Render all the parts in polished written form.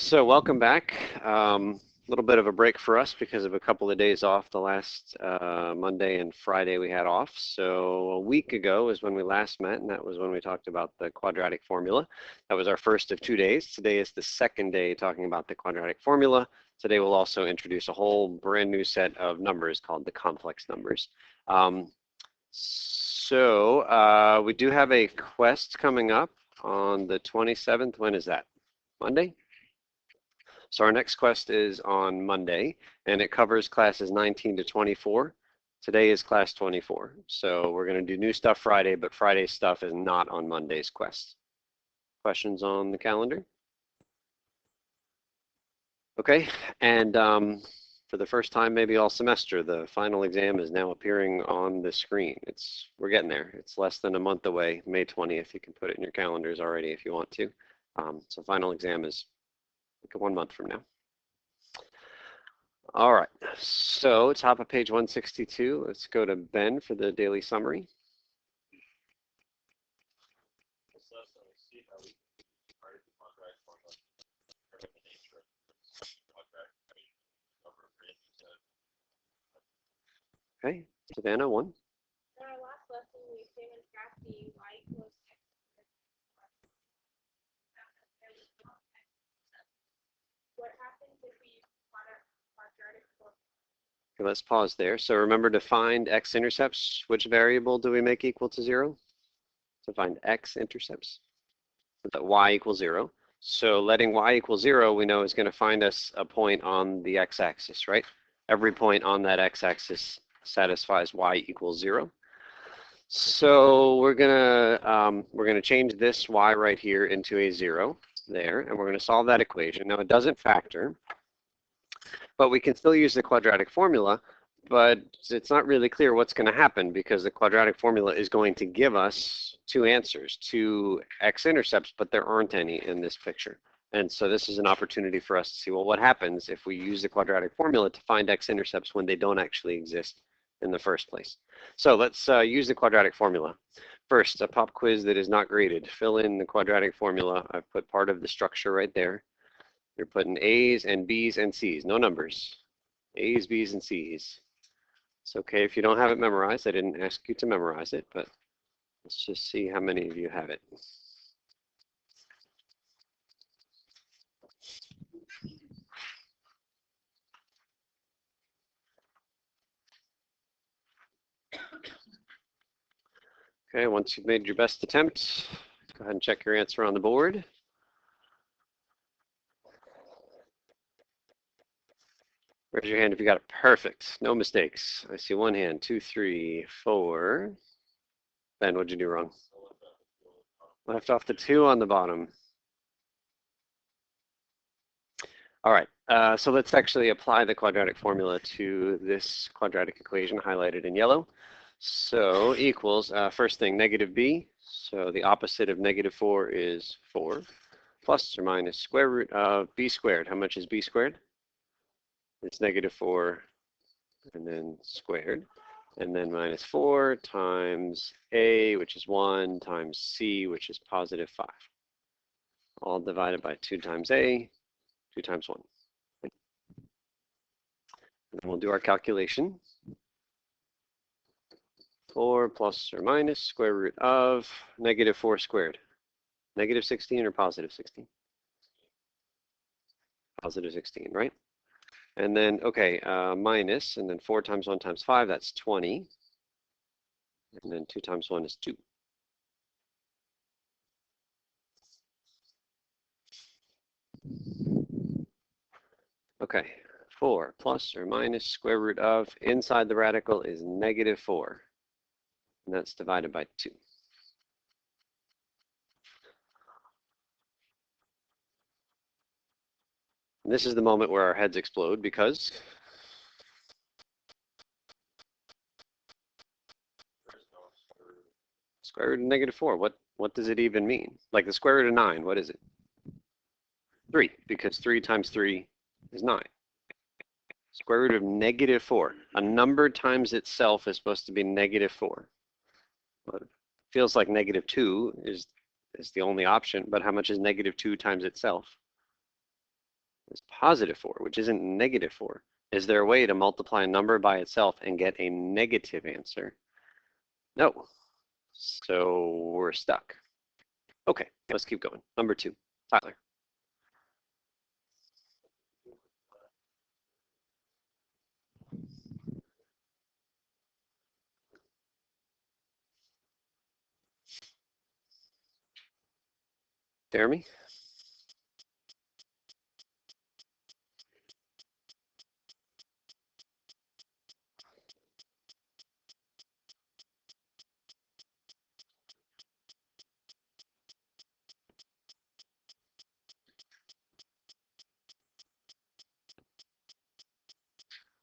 So welcome back. A little bit of a break for us because of a couple of days off. The last Monday and Friday we had off. So a week ago is when we last met, and that was when we talked about the quadratic formula. That was our first of 2 days. Today is the second day talking about the quadratic formula. Today we'll also introduce a whole brand new set of numbers called the complex numbers. We do have a quest coming up on the 27th. When is that? Monday? So our next quest is on Monday, and it covers classes 19 to 24. Today is class 24. So we're going to do new stuff Friday, but Friday's stuff is not on Monday's quest. Questions on the calendar? Okay, and for the first time maybe all semester, the final exam is now appearing on the screen. We're getting there. It's less than a month away, May 20th. You can put it in your calendars already if you want to. So final exam is like 1 month from now. All right, so top of page 162, let's go to Ben for the daily summary. Okay, Savannah, 1. In our last lesson, we examined graph the y equals x. What happens if we use quadratic formula? Okay, let's pause there. So remember to find x intercepts. Which variable do we make equal to 0? To find x intercepts, so that y equals 0. So letting y equal 0, we know is going to find us a point on the x-axis, right? Every point on that x-axis satisfies y equals 0. So we're gonna change this y right here into a 0 there, and we're going to solve that equation. Now it doesn't factor, but we can still use the quadratic formula, but it's not really clear what's going to happen because the quadratic formula is going to give us 2 answers, 2 x-intercepts, but there aren't any in this picture. And so this is an opportunity for us to see, well, what happens if we use the quadratic formula to find x-intercepts when they don't actually exist in the first place. So let's use the quadratic formula. First, a pop quiz that is not graded. Fill in the quadratic formula. I've put part of the structure right there. You're putting A's and B's and C's, no numbers. A's, B's, and C's. It's okay if you don't have it memorized. I didn't ask you to memorize it, but let's just see how many of you have it. Okay, once you've made your best attempt, go ahead and check your answer on the board. Raise your hand if you got it perfect. No mistakes. I see 1 hand. 2, 3, 4. Ben, what'd you do wrong? Left off the 2 on the bottom. All right, so let's actually apply the quadratic formula to this quadratic equation highlighted in yellow. So equals, first thing, negative b. So the opposite of -4 is 4. Plus or minus square root of b squared. How much is b squared? It's -4 and then squared. And then minus 4 times a, which is 1, times c, which is positive 5. All divided by 2 times a, 2 times 1. And then we'll do our calculation. 4 plus or minus square root of -4 squared. -16 or positive 16? Positive 16, right? And then, okay, minus, and then 4 times 1 times 5, that's 20. And then 2 times 1 is 2. Okay, 4 plus or minus square root of, inside the radical is -4. And that's divided by 2. And this is the moment where our heads explode because square root of -4, what does it even mean? Like the square root of 9, what is it? 3, because 3 times 3 is 9. Square root of -4. A number times itself is supposed to be -4. But it feels like -2 is the only option, but how much is -2 times itself? is positive 4, which isn't negative 4. Is there a way to multiply a number by itself and get a negative answer? No. So we're stuck. Okay, let's keep going. Number 2, Tyler. Jeremy?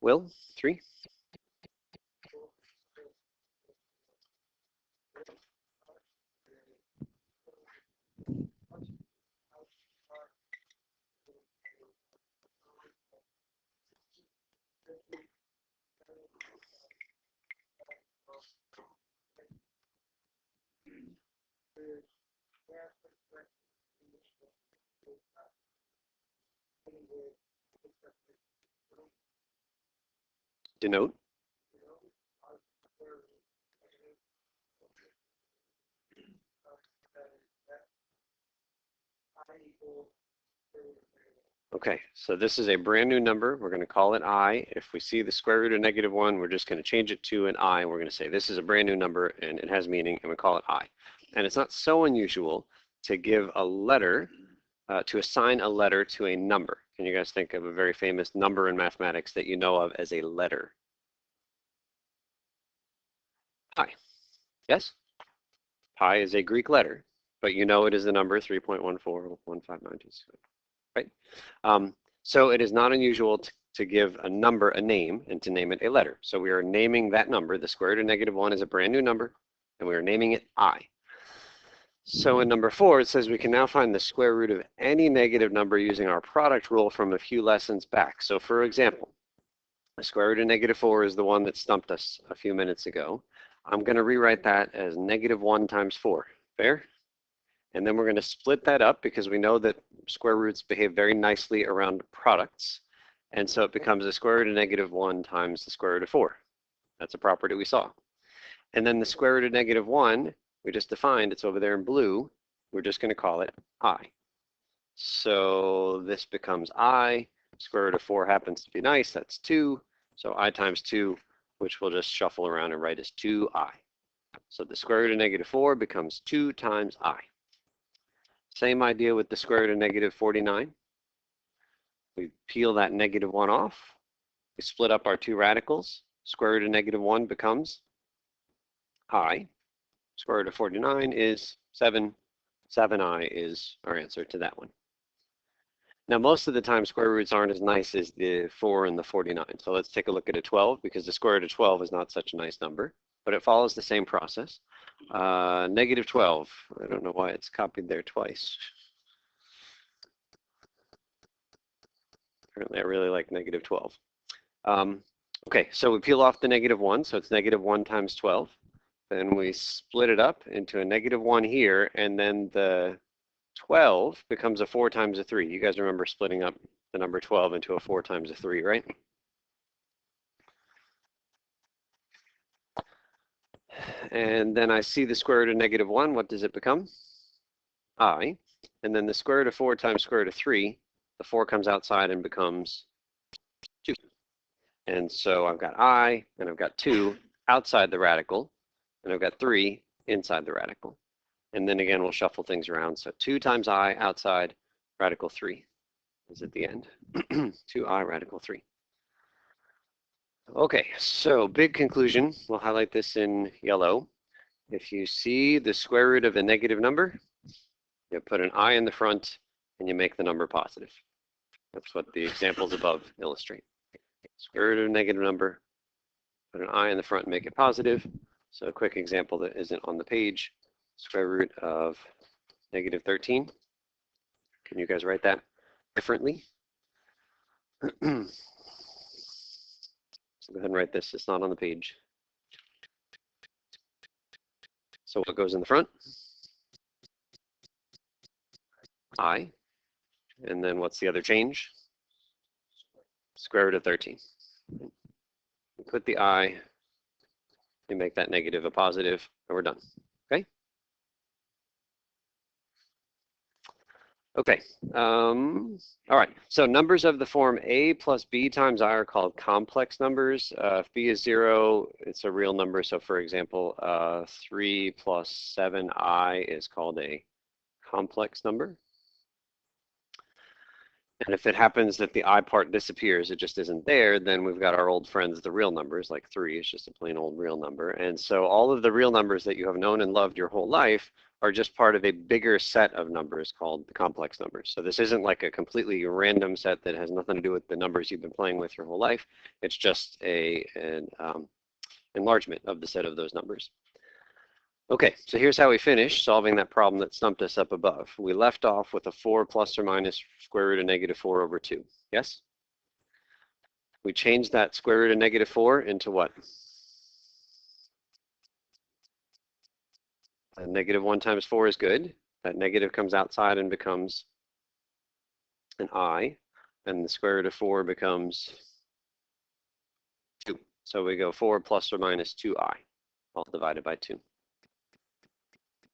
Will, 3? Denote. Okay, so this is a brand new number. We're going to call it I. If we see the square root of -1, we're just going to change it to an I, and we're going to say this is a brand new number and it has meaning, and we call it I. And it's not so unusual to give a letter, to assign a letter to a number. Can you guys think of a very famous number in mathematics that you know of as a letter? Pi. Yes? Pi is a Greek letter, but you know it is the number 3.1415926. Right? So it is not unusual to give a number a name and to name it a letter. So we are naming that number. The square root of -1 is a brand new number, and we are naming it I. So in number 4, it says we can now find the square root of any negative number using our product rule from a few lessons back. So for example, the square root of -4 is the one that stumped us a few minutes ago. I'm going to rewrite that as -1 times 4. Fair? And then we're going to split that up because we know that square roots behave very nicely around products. And so it becomes the square root of -1 times the square root of 4. That's a property we saw. And then the square root of -1, we just defined, it's over there in blue. We're just going to call it I. So this becomes I. Square root of 4 happens to be nice. That's 2. So I times 2, which we'll just shuffle around and write as 2I. So the square root of -4 becomes 2 times I. Same idea with the square root of -49. We peel that -1 off. We split up our two radicals. Square root of -1 becomes I. Square root of 49 is 7. 7I is our answer to that one. Now, most of the time, square roots aren't as nice as the 4 and the 49. So let's take a look at a 12, because the square root of 12 is not such a nice number, but it follows the same process. -12, I don't know why it's copied there twice. Apparently, I really like -12. Okay, so we peel off the -1, so it's -1 times 12. Then we split it up into a -1 here, and then the 12 becomes a 4 times a 3. You guys remember splitting up the number 12 into a 4 times a 3, right? And then I see the square root of -1. What does it become? I. And then the square root of 4 times square root of 3, the 4 comes outside and becomes 2. And so I've got I, and I've got 2 outside the radical, and I've got 3 inside the radical. And then again, we'll shuffle things around. So 2 times I outside, radical 3 is at the end. 2I radical 3. Okay, so big conclusion. We'll highlight this in yellow. If you see the square root of a negative number, you put an I in the front and you make the number positive. That's what the examples above illustrate. Square root of a negative number, put an I in the front and make it positive. So a quick example that isn't on the page. Square root of -13. Can you guys write that differently? So go ahead and write this. It's not on the page. So what goes in the front? I. And then what's the other change? Square root of 13. We put the I, we make that negative a positive, and we're done. Okay? Okay. All right. So numbers of the form a plus b times I are called complex numbers. If b is 0, it's a real number. So for example, 3 plus 7i is called a complex number. And if it happens that the I part disappears, it just isn't there, then we've got our old friends, the real numbers, like 3 is just a plain old real number. And so all of the real numbers that you have known and loved your whole life are just part of a bigger set of numbers called the complex numbers. So this isn't like a completely random set that has nothing to do with the numbers you've been playing with your whole life. It's just an enlargement of the set of those numbers. Okay, so here's how we finish solving that problem that stumped us up above. We left off with a 4 plus or minus square root of negative 4 over 2. Yes? We changed that square root of negative 4 into what? A negative 1 times 4 is good. That negative comes outside and becomes an I, and the square root of 4 becomes 2. So we go 4 plus or minus 2i, all divided by 2.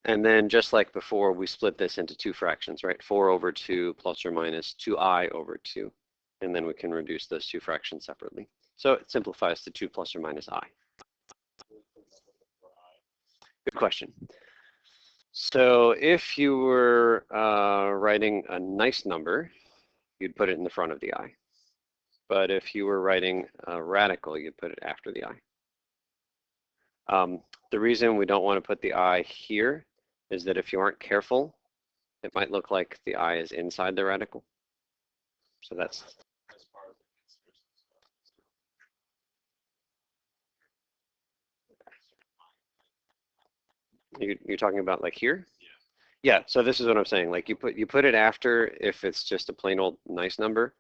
And then just like before, we split this into two fractions, right? 4 over 2 plus or minus 2i over 2. And then we can reduce those two fractions separately. So it simplifies to 2 plus or minus I. Good question. So if you were writing a nice number, you'd put it in the front of the I. But if you were writing a radical, you'd put it after the I. The reason we don't want to put the I here is that if you aren't careful, it might look like the I is inside the radical. So that's you're talking about like here? Yeah, so this is what I'm saying. Like you put it after if it's just a plain old nice number,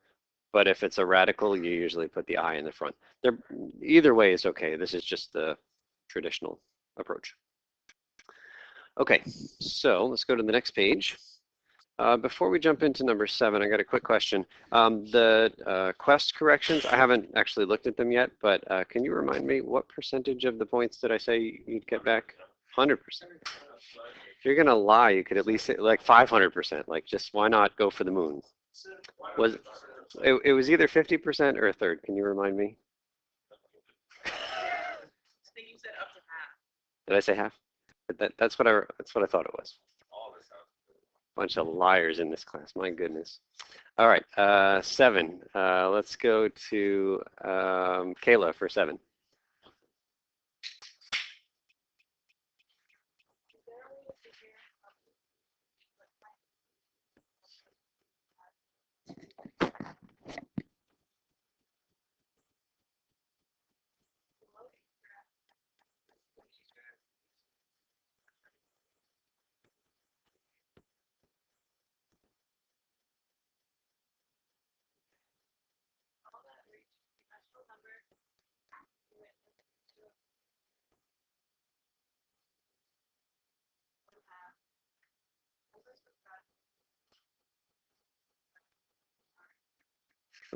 but if it's a radical, you usually put the I in the front. Either way is okay. This is just the traditional approach. Okay, so let's go to the next page. Before we jump into number 7, I got a quick question. The quest corrections, I haven't actually looked at them yet, but can you remind me what percentage of the points did I say you'd get back? 100%. If you're gonna lie, you could at least say like 500%. Like, just why not go for the moon? It was either 50% or a third. Can you remind me? I think you said up to half. Did I say half? That's what I thought it was. Bunch of liars in this class. My goodness. All right, 7. Let's go to Kayla for 7.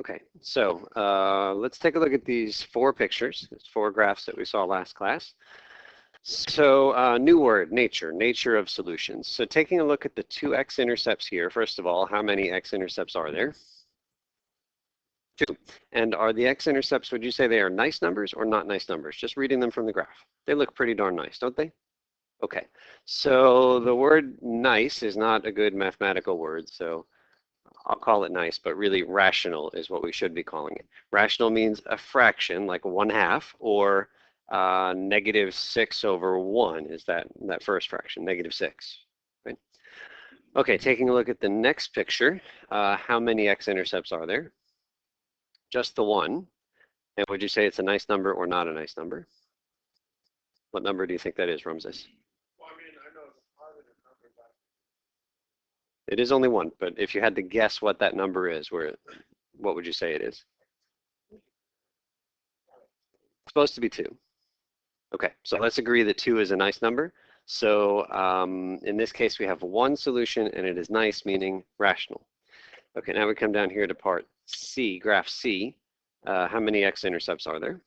Okay, so let's take a look at these 4 pictures, 4 graphs that we saw last class. So new word, nature of solutions. So taking a look at the 2 X intercepts here, first of all, how many X intercepts are there? 2. And are the X intercepts, would you say they are nice numbers or not nice numbers? Just reading them from the graph. They look pretty darn nice, don't they? Okay, so the word nice is not a good mathematical word, so I'll call it nice, but really rational is what we should be calling it. Rational means a fraction, like 1/2, or -6 over 1 is that first fraction, -6. Right? Okay, taking a look at the next picture, how many X-intercepts are there? Just the 1. And would you say it's a nice number or not a nice number? What number do you think that is, Ramses? Well, I mean, I know it's a positive number, but It is only 1, but if you had to guess what that number is, what would you say it is? It's supposed to be 2. Okay, so let's agree that 2 is a nice number. So in this case, we have 1 solution, and it is nice, meaning rational. Okay, now we come down here to part C, graph C. How many x-intercepts are there?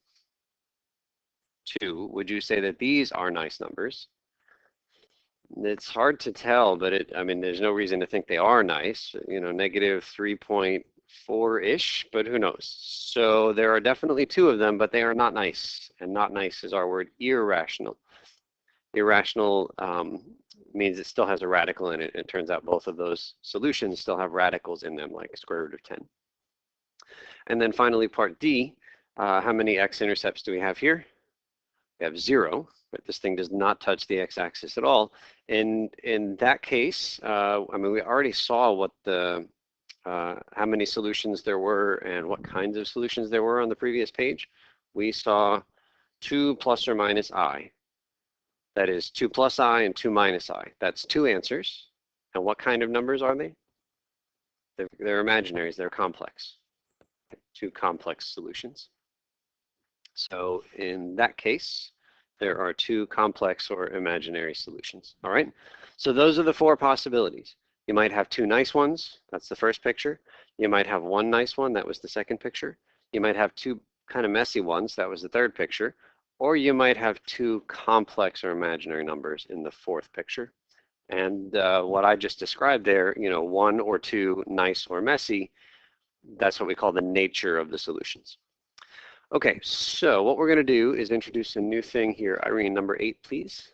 2. Would you say that these are nice numbers? It's hard to tell, but I mean, there's no reason to think they are nice. You know, negative 3.4-ish, but who knows? So there are definitely 2 of them, but they are not nice. And not nice is our word irrational. Irrational means it still has a radical in it. It turns out both of those solutions still have radicals in them, like square root of 10. And then finally, part D, how many x-intercepts do we have here? We have 0, but this thing does not touch the x-axis at all. And in that case, I mean, we already saw what the how many solutions there were and what kinds of solutions there were on the previous page. We saw 2 plus or minus I. That is 2 plus I and 2 minus I. That's 2 answers. And what kind of numbers are they? They're imaginaries, they're complex. 2 complex solutions. So in that case, there are 2 complex or imaginary solutions. All right. So those are the 4 possibilities. You might have 2 nice ones. That's the first picture. You might have 1 nice one. That was the second picture. You might have 2 kind of messy ones. That was the third picture. Or you might have 2 complex or imaginary numbers in the 4th picture. And what I just described there, you know, 1 or 2 nice or messy, that's what we call the nature of the solutions. Okay, so what we're going to do is introduce a new thing here. Irene, number 8, please.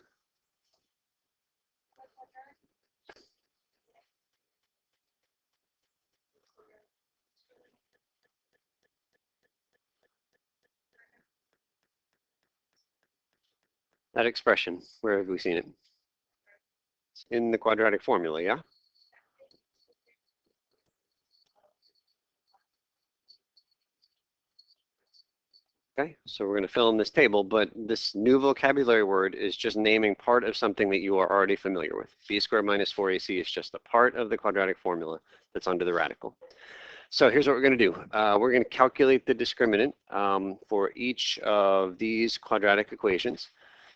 That expression, where have we seen it? It's in the quadratic formula, yeah? Okay, so we're going to fill in this table, but this new vocabulary word is just naming part of something that you are already familiar with. B squared minus 4ac is just a part of the quadratic formula that's under the radical. So here's what we're going to do. We're going to calculate the discriminant for each of these quadratic equations.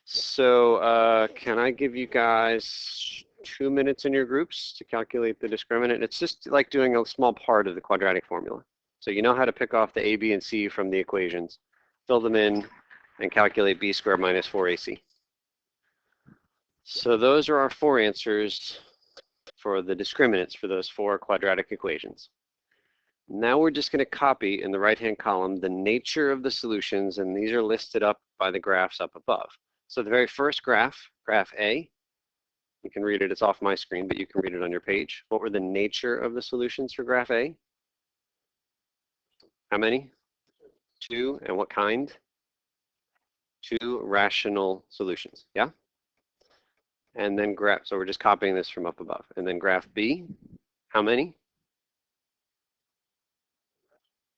So can I give you guys 2 minutes in your groups to calculate the discriminant? It's just like doing a small part of the quadratic formula. So you know how to pick off the a, b, and c from the equations, fill them in, and calculate b squared minus 4ac. So those are our 4 answers for the discriminants for those 4 quadratic equations. Now we're just going to copy in the right-hand column the nature of the solutions, and these are listed up by the graphs up above. So the very first graph, graph A, you can read it, it's off my screen, but you can read it on your page. What were the nature of the solutions for graph A? How many? 2, and what kind? 2 rational solutions, yeah? And then so we're just copying this from up above. And then graph B, how many?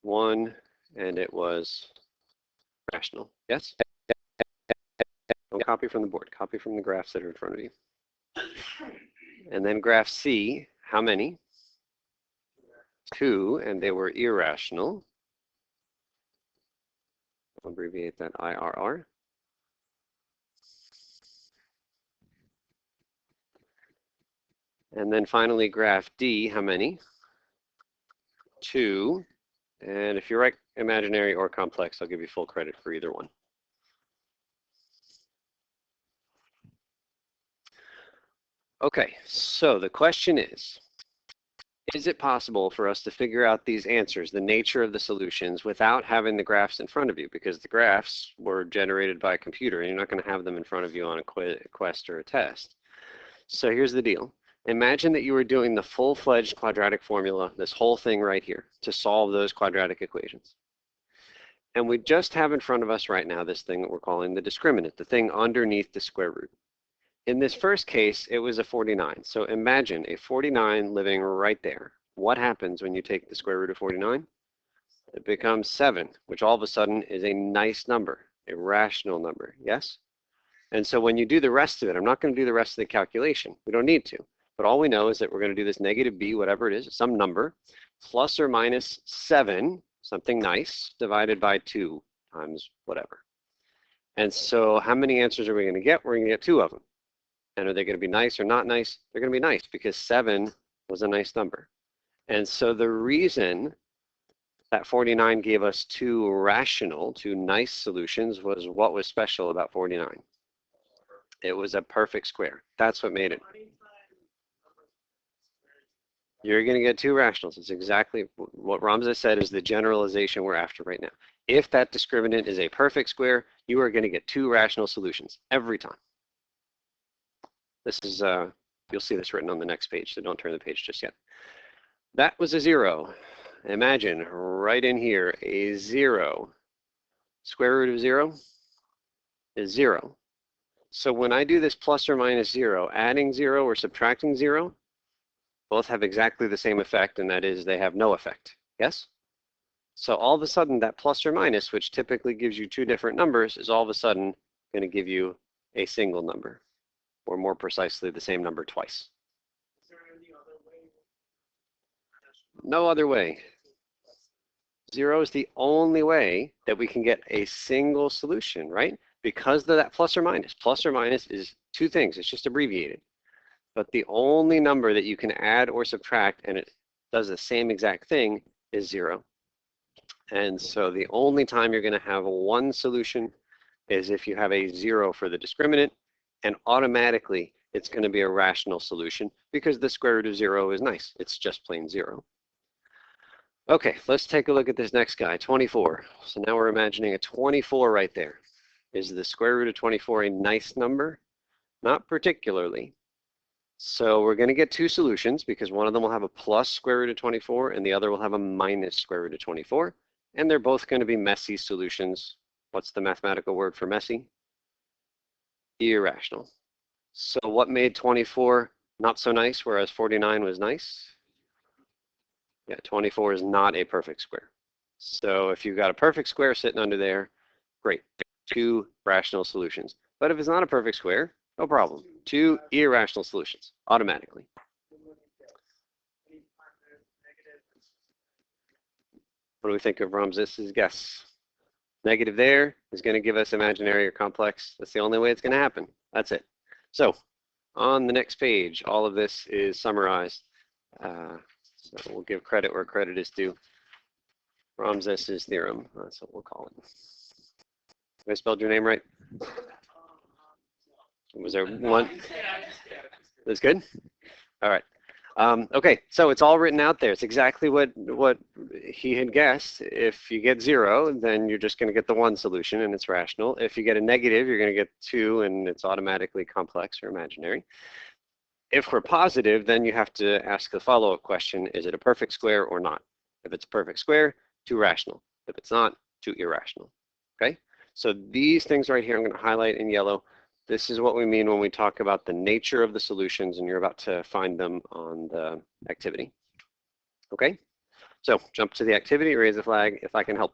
1, and it was rational, yes? Don't copy from the board, copy from the graphs that are in front of you. And then graph C, how many? 2, and they were irrational. I'll abbreviate that IRR. And then finally graph D, how many? 2, and if you write imaginary or complex, I'll give you full credit for either one. Okay, so the question is it possible for us to figure out these answers, the nature of the solutions, without having the graphs in front of you? Because the graphs were generated by a computer, and you're not going to have them in front of you on a quest or a test. So here's the deal. Imagine that you were doing the full-fledged quadratic formula, this whole thing right here, to solve those quadratic equations. And we just have in front of us right now this thing that we're calling the discriminant, the thing underneath the square root. In this first case, it was a 49. So imagine a 49 living right there. What happens when you take the square root of 49? It becomes 7, which all of a sudden is a nice number, a rational number, yes? And so when you do the rest of it, I'm not going to do the rest of the calculation. We don't need to. But all we know is that we're going to do this negative b, whatever it is, some number, plus or minus 7, something nice, divided by 2 times whatever. And so how many answers are we going to get? We're going to get 2 of them. And are they going to be nice or not nice? They're going to be nice because 7 was a nice number. And so the reason that 49 gave us two nice solutions. What was special about 49? It was a perfect square. That's what made it. You're going to get two rationals. It's exactly what Ramza said is the generalization we're after right now. If that discriminant is a perfect square, you are going to get two rational solutions every time. This is, you'll see this written on the next page, so don't turn the page just yet. That was a 0. Imagine right in here, a 0. Square root of 0 is 0. So when I do this plus or minus 0, adding 0 or subtracting 0, both have exactly the same effect, and that is they have no effect. Yes? So all of a sudden, that plus or minus, which typically gives you two different numbers, is all of a sudden going to give you a single number, or more precisely, the same number twice. Is there any other way? No other way. 0 is the only way that we can get a single solution, right? Because of that plus or minus. Plus or minus is two things. It's just abbreviated. But the only number that you can add or subtract, and it does the same exact thing, is 0. And so the only time you're going to have one solution is if you have a 0 for the discriminant, and automatically it's going to be a rational solution because the square root of 0 is nice. It's just plain 0. Okay, let's take a look at this next guy, 24. So now we're imagining a 24 right there. Is the square root of 24 a nice number? Not particularly. So we're going to get two solutions because one of them will have a plus square root of 24 and the other will have a minus square root of 24. And they're both going to be messy solutions. What's the mathematical word for messy? Irrational. So what made 24 not so nice, whereas 49 was nice? Yeah, 24 is not a perfect square. So if you've got a perfect square sitting under there, great, two rational solutions. But if it's not a perfect square, no problem. Two irrational solutions, automatically. What do we think of Ramzes's guess? Negative there is going to give us imaginary or complex. That's the only way it's going to happen. That's it. So on the next page, all of this is summarized. So we'll give credit where credit is due. Ramzes's theorem, that's what we'll call it. Have I spelled your name right? Was there one? That's good? All right. Okay, so it's all written out there. It's exactly what he had guessed. If you get 0, then you're just going to get the one solution, and it's rational. If you get a negative, you're going to get 2, and it's automatically complex or imaginary. If we're positive, then you have to ask the follow-up question, is it a perfect square or not? If it's a perfect square, 2 rational. If it's not, 2 irrational. Okay? So these things right here I'm going to highlight in yellow. This is what we mean when we talk about the nature of the solutions, and you're about to find them on the activity. Okay? So jump to the activity, raise the flag if I can help.